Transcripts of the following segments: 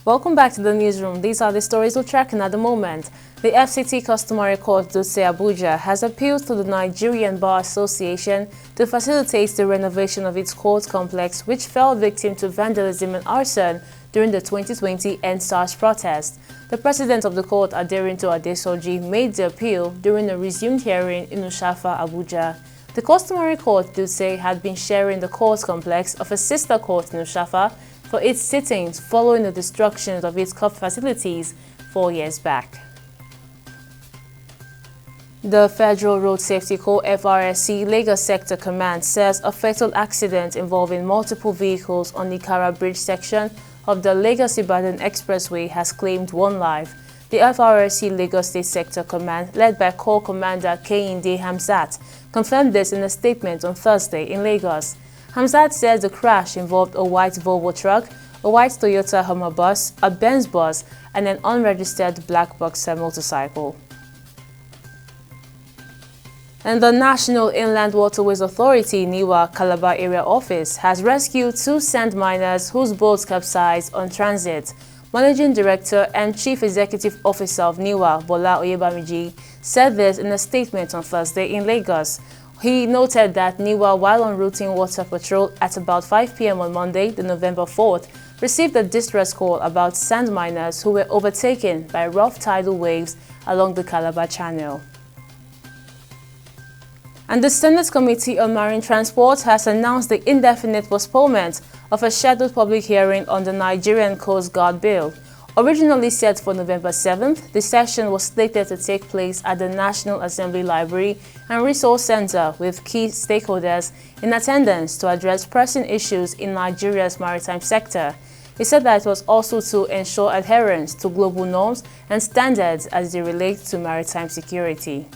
Welcome back to the newsroom. These are the stories we're tracking at the moment. The FCT Customary Court Dutse Abuja has appealed to the Nigerian Bar Association to facilitate the renovation of its court complex, which fell victim to vandalism and arson during the 2020 EndSARS protest. The president of the court, Aderinto Adesoji, made the appeal during a resumed hearing in Ushafa, Abuja. The Customary Court Dutse had been sharing the court complex of a sister court in Ushafa for its sittings following the destruction of its court facilities 4 years back. The Federal Road Safety Corps FRSC Lagos Sector Command says a fatal accident involving multiple vehicles on the Ikara Bridge section of the Lagos-Ibadan Expressway has claimed 1 life. The FRSC Lagos State Sector Command, led by Corps Commander Kehinde Hamzat, confirmed this in a statement on Thursday in Lagos. Hamzat said the crash involved a white Volvo truck, a white Toyota Hummer bus, a Benz bus, and an unregistered black Boxer motorcycle. And the National Inland Waterways Authority NIWA Calabar Area Office has rescued 2 sand miners whose boats capsized on transit. Managing Director and Chief Executive Officer of NIWA, Bola Oyebamiji, said this in a statement on Thursday in Lagos. He noted that NIWA, while on routine water patrol at about 5 p.m. on Monday, the November 4th, received a distress call about sand miners who were overtaken by rough tidal waves along the Calabar Channel. And the Senate Committee on Marine Transport has announced the indefinite postponement of a scheduled public hearing on the Nigerian Coast Guard Bill. Originally set for November 7th, the session was slated to take place at the National Assembly Library and Resource Center with key stakeholders in attendance to address pressing issues in Nigeria's maritime sector. He said that it was also to ensure adherence to global norms and standards as they relate to maritime security.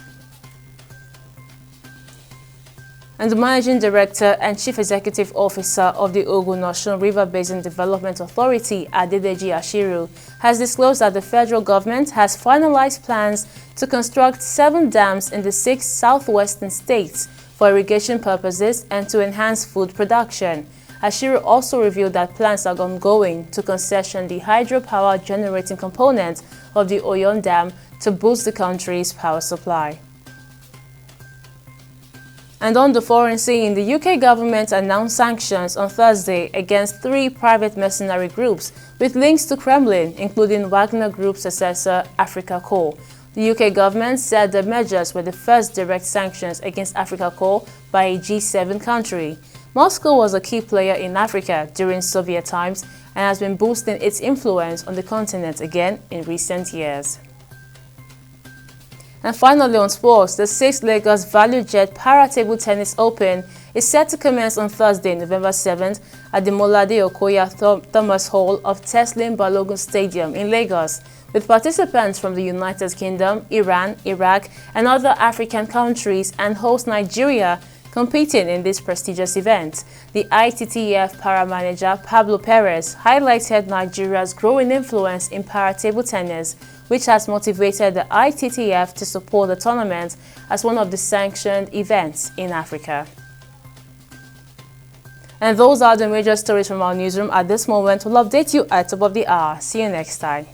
And the Managing Director and Chief Executive Officer of the Ogun-Osun River Basin Development Authority, Adedeji Ashiru, has disclosed that the federal government has finalized plans to construct 7 dams in the 6 southwestern states for irrigation purposes and to enhance food production. Ashiru also revealed that plans are ongoing to concession the hydropower generating component of the Oyon Dam to boost the country's power supply. And on the foreign scene, the UK government announced sanctions on Thursday against 3 private mercenary groups with links to Kremlin, including Wagner Group's successor, Africa Corps. The UK government said the measures were the first direct sanctions against Africa Corps by a G7 country. Moscow was a key player in Africa during Soviet times and has been boosting its influence on the continent again in recent years. And finally on sports, the 6th Lagos ValueJet Para Table Tennis Open is set to commence on Thursday, November 7th at the Molade Okoya Thomas Hall of Teslim Balogun Stadium in Lagos, with participants from the United Kingdom, Iran, Iraq, and other African countries and host Nigeria competing in this prestigious event. The ITTF para manager Pablo Perez highlighted Nigeria's growing influence in para table tennis, which has motivated the ITTF to support the tournament as one of the sanctioned events in Africa. And those are the major stories from our newsroom at this moment. We'll update you at top of the hour. See you next time.